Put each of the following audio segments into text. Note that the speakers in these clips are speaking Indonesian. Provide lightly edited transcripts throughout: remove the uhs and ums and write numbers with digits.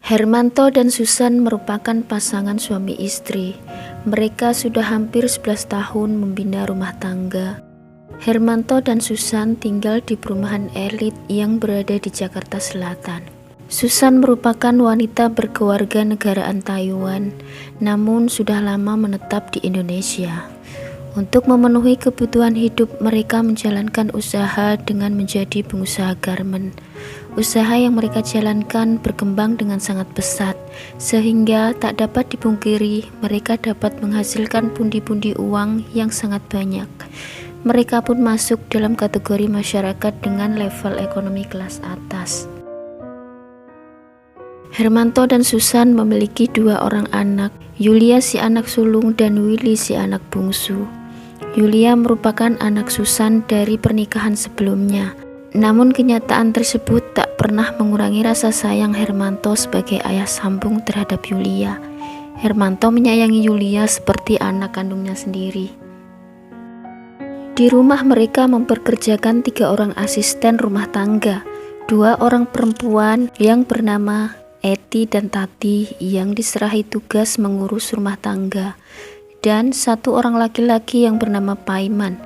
Hermanto dan Susan merupakan pasangan suami istri. Mereka sudah hampir 11 tahun membina rumah tangga. Hermanto dan Susan tinggal di perumahan elit yang berada di Jakarta Selatan. Susan merupakan wanita berkeluarga negaraan Taiwan, namun sudah lama menetap di Indonesia. Untuk memenuhi kebutuhan hidup, mereka menjalankan usaha dengan menjadi pengusaha garmen. Usaha yang mereka jalankan berkembang dengan sangat pesat, sehingga tak dapat dipungkiri mereka dapat menghasilkan pundi-pundi uang yang sangat banyak. Mereka pun masuk dalam kategori masyarakat dengan level ekonomi kelas atas. Hermanto dan Susan memiliki 2 orang anak, Yulia si anak sulung dan Willy si anak bungsu. Yulia merupakan anak Susan dari pernikahan sebelumnya. Namun kenyataan tersebut tak pernah mengurangi rasa sayang Hermanto sebagai ayah sambung terhadap Yulia. Hermanto menyayangi Yulia seperti anak kandungnya sendiri. Di rumah mereka mempekerjakan 3 orang asisten rumah tangga, 2 orang perempuan yang bernama Eti dan Tati yang diserahi tugas mengurus rumah tangga, dan 1 orang laki-laki yang bernama Paiman.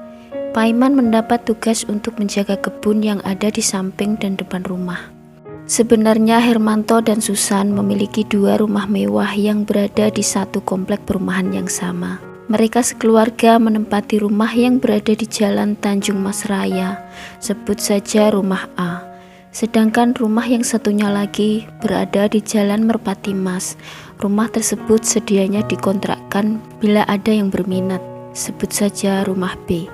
Paiman mendapat tugas untuk menjaga kebun yang ada di samping dan depan rumah. Sebenarnya Hermanto dan Susan memiliki 2 rumah mewah yang berada di satu komplek perumahan yang sama. Mereka sekeluarga menempati rumah yang berada di Jalan Tanjung Mas Raya, sebut saja rumah A. Sedangkan rumah yang satunya lagi berada di Jalan Merpati Mas. Rumah tersebut sedianya dikontrakkan bila ada yang berminat, sebut saja rumah B.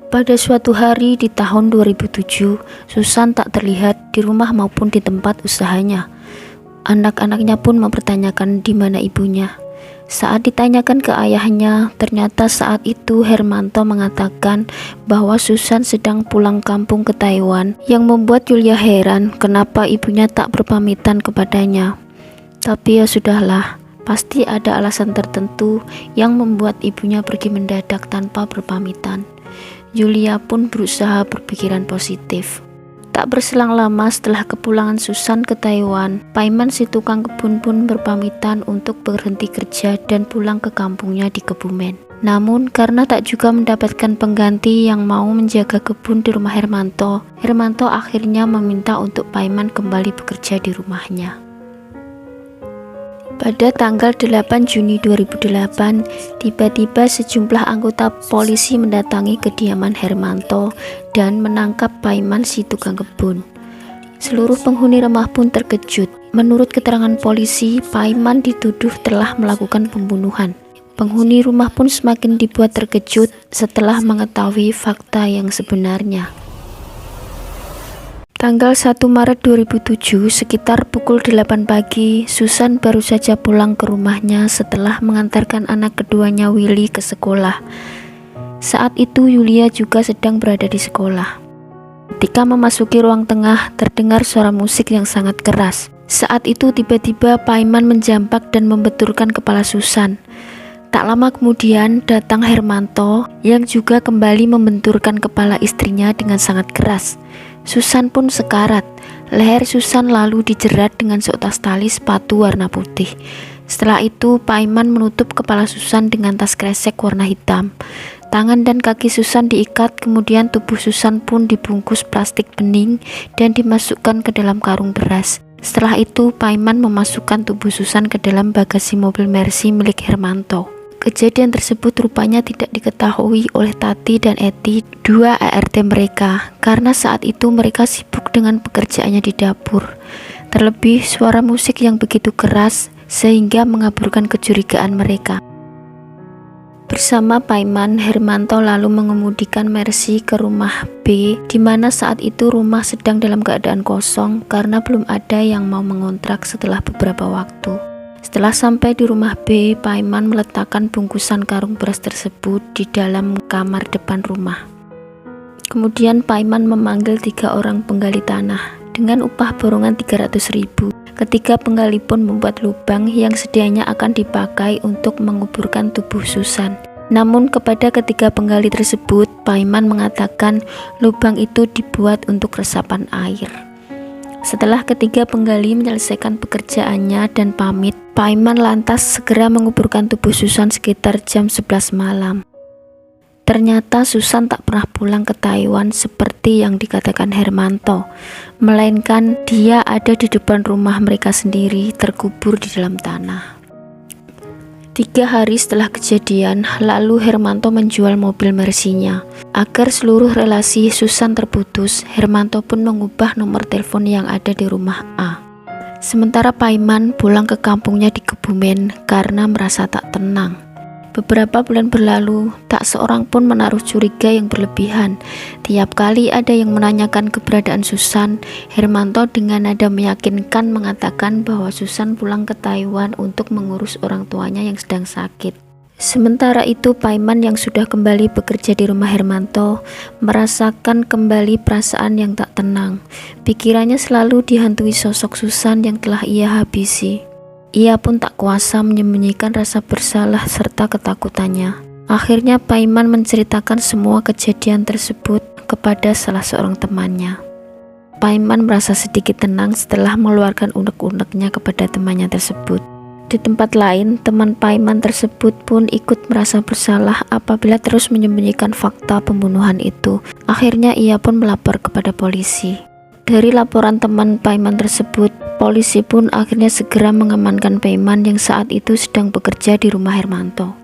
Pada suatu hari di tahun 2007, Susan tak terlihat di rumah maupun di tempat usahanya. Anak-anaknya pun mempertanyakan di mana ibunya. Saat ditanyakan ke ayahnya, ternyata saat itu Hermanto mengatakan bahwa Susan sedang pulang kampung ke Taiwan, yang membuat Yulia heran kenapa ibunya tak berpamitan kepadanya. Tapi ya sudahlah, pasti ada alasan tertentu yang membuat ibunya pergi mendadak tanpa berpamitan. Yulia pun berusaha berpikiran positif. Tak berselang lama setelah kepulangan Susan ke Taiwan, Paiman si tukang kebun pun berpamitan untuk berhenti kerja dan pulang ke kampungnya di Kebumen. Namun karena tak juga mendapatkan pengganti yang mau menjaga kebun di rumah Hermanto, Hermanto akhirnya meminta untuk Paiman kembali bekerja di rumahnya. Pada tanggal 8 Juni 2008, tiba-tiba sejumlah anggota polisi mendatangi kediaman Hermanto dan menangkap Paiman si tukang kebun. Seluruh penghuni rumah pun terkejut. Menurut keterangan polisi, Paiman dituduh telah melakukan pembunuhan. Penghuni rumah pun semakin dibuat terkejut setelah mengetahui fakta yang sebenarnya. Tanggal 1 Maret 2007, sekitar pukul 8 pagi, Susan baru saja pulang ke rumahnya setelah mengantarkan anak keduanya Willy ke sekolah. Saat itu Yulia juga sedang berada di sekolah. Ketika memasuki ruang tengah, terdengar suara musik yang sangat keras. Saat itu tiba-tiba Paiman menjampak dan membenturkan kepala Susan. Tak lama kemudian datang Hermanto yang juga kembali membenturkan kepala istrinya dengan sangat keras. Susan pun sekarat. Leher Susan lalu dijerat dengan seutas tali sepatu warna putih. Setelah itu Paiman menutup kepala Susan dengan tas kresek warna hitam. Tangan dan kaki Susan diikat, kemudian tubuh Susan pun dibungkus plastik bening dan dimasukkan ke dalam karung beras. Setelah itu Paiman memasukkan tubuh Susan ke dalam bagasi mobil Mercy milik Hermanto. Kejadian tersebut rupanya tidak diketahui oleh Tati dan Eti, 2 ART mereka, karena saat itu mereka sibuk dengan pekerjaannya di dapur. Terlebih suara musik yang begitu keras sehingga mengaburkan kecurigaan mereka. Bersama Paiman, Hermanto lalu mengemudikan Mercy ke rumah B, di mana saat itu rumah sedang dalam keadaan kosong karena belum ada yang mau mengontrak setelah beberapa waktu. Setelah sampai di rumah B, Paiman meletakkan bungkusan karung beras tersebut di dalam kamar depan rumah. Kemudian Paiman memanggil 3 orang penggali tanah dengan upah borongan 300.000. Ketiga penggali pun membuat lubang yang sedianya akan dipakai untuk menguburkan tubuh Susan. Namun kepada ketiga penggali tersebut, Paiman mengatakan lubang itu dibuat untuk resapan air. Setelah ketiga penggali menyelesaikan pekerjaannya dan pamit, Paiman lantas segera menguburkan tubuh Susan sekitar jam 11 malam. Ternyata Susan tak pernah pulang ke Taiwan seperti yang dikatakan Hermanto, melainkan dia ada di depan rumah mereka sendiri, terkubur di dalam tanah. 3 hari setelah kejadian, lalu Hermanto menjual mobil Mercy-nya. Agar seluruh relasi Susan terputus, Hermanto pun mengubah nomor telepon yang ada di rumah A. Sementara Paiman pulang ke kampungnya di Kebumen karena merasa tak tenang. Beberapa bulan berlalu, tak seorang pun menaruh curiga yang berlebihan. Tiap kali ada yang menanyakan keberadaan Susan, Hermanto dengan nada meyakinkan mengatakan bahwa Susan pulang ke Taiwan untuk mengurus orang tuanya yang sedang sakit. Sementara itu, Paiman yang sudah kembali bekerja di rumah Hermanto merasakan kembali perasaan yang tak tenang. Pikirannya selalu dihantui sosok Susan yang telah ia habisi. Ia pun tak kuasa menyembunyikan rasa bersalah serta ketakutannya. Akhirnya Paiman menceritakan semua kejadian tersebut kepada salah seorang temannya. Paiman merasa sedikit tenang setelah mengeluarkan unek-uneknya kepada temannya tersebut. Di tempat lain, teman Paiman tersebut pun ikut merasa bersalah apabila terus menyembunyikan fakta pembunuhan itu. Akhirnya ia pun melapor kepada polisi. Dari laporan teman Paiman tersebut, polisi pun akhirnya segera mengamankan Paiman yang saat itu sedang bekerja di rumah Hermanto.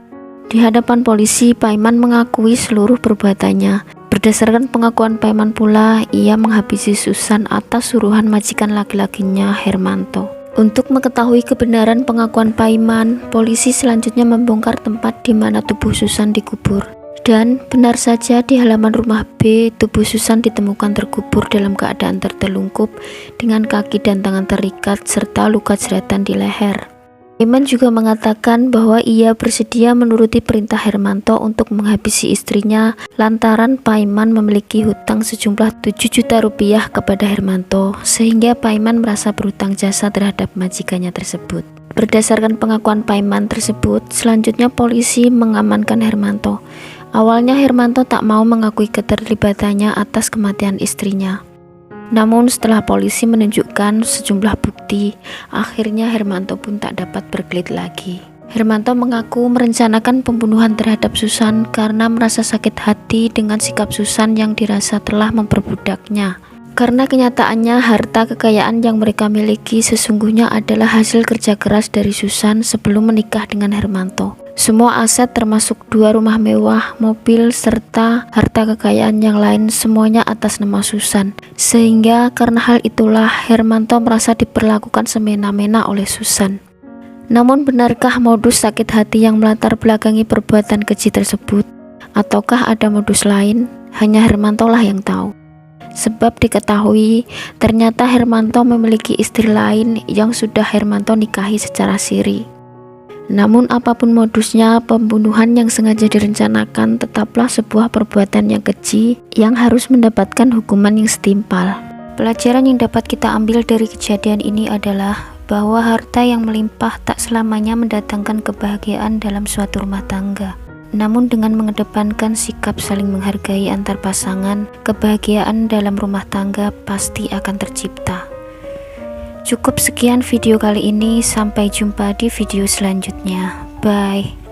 Di hadapan polisi, Paiman mengakui seluruh perbuatannya. Berdasarkan pengakuan Paiman pula, ia menghabisi Susan atas suruhan majikan laki-lakinya Hermanto. Untuk mengetahui kebenaran pengakuan Paiman, polisi selanjutnya membongkar tempat di mana tubuh Susan dikubur. Dan benar saja di halaman rumah B, tubuh Susan ditemukan terkubur dalam keadaan tertelungkup dengan kaki dan tangan terikat serta luka jeratan di leher. Paiman juga mengatakan bahwa ia bersedia menuruti perintah Hermanto untuk menghabisi istrinya lantaran Paiman memiliki hutang sejumlah 7 juta rupiah kepada Hermanto, sehingga Paiman merasa berhutang jasa terhadap majikannya tersebut. Berdasarkan pengakuan Paiman tersebut, selanjutnya polisi mengamankan Hermanto. Awalnya Hermanto tak mau mengakui keterlibatannya atas kematian istrinya. Namun setelah polisi menunjukkan sejumlah bukti, akhirnya Hermanto pun tak dapat berkelit lagi. Hermanto mengaku merencanakan pembunuhan terhadap Susan karena merasa sakit hati dengan sikap Susan yang dirasa telah memperbudaknya. Karena kenyataannya harta kekayaan yang mereka miliki sesungguhnya adalah hasil kerja keras dari Susan sebelum menikah dengan Hermanto. Semua aset termasuk 2 rumah mewah, mobil, serta harta kekayaan yang lain semuanya atas nama Susan. Sehingga karena hal itulah Hermanto merasa diperlakukan semena-mena oleh Susan. Namun benarkah modus sakit hati yang melatar belakangi perbuatan keji tersebut? Ataukah ada modus lain? Hanya Hermanto lah yang tahu. Sebab diketahui ternyata Hermanto memiliki istri lain yang sudah Hermanto nikahi secara siri. Namun apapun modusnya, pembunuhan yang sengaja direncanakan tetaplah sebuah perbuatan yang keji yang harus mendapatkan hukuman yang setimpal. Pelajaran yang dapat kita ambil dari kejadian ini adalah bahwa harta yang melimpah tak selamanya mendatangkan kebahagiaan dalam suatu rumah tangga. Namun dengan mengedepankan sikap saling menghargai antar pasangan, kebahagiaan dalam rumah tangga pasti akan tercipta. Cukup sekian video kali ini, sampai jumpa di video selanjutnya. Bye.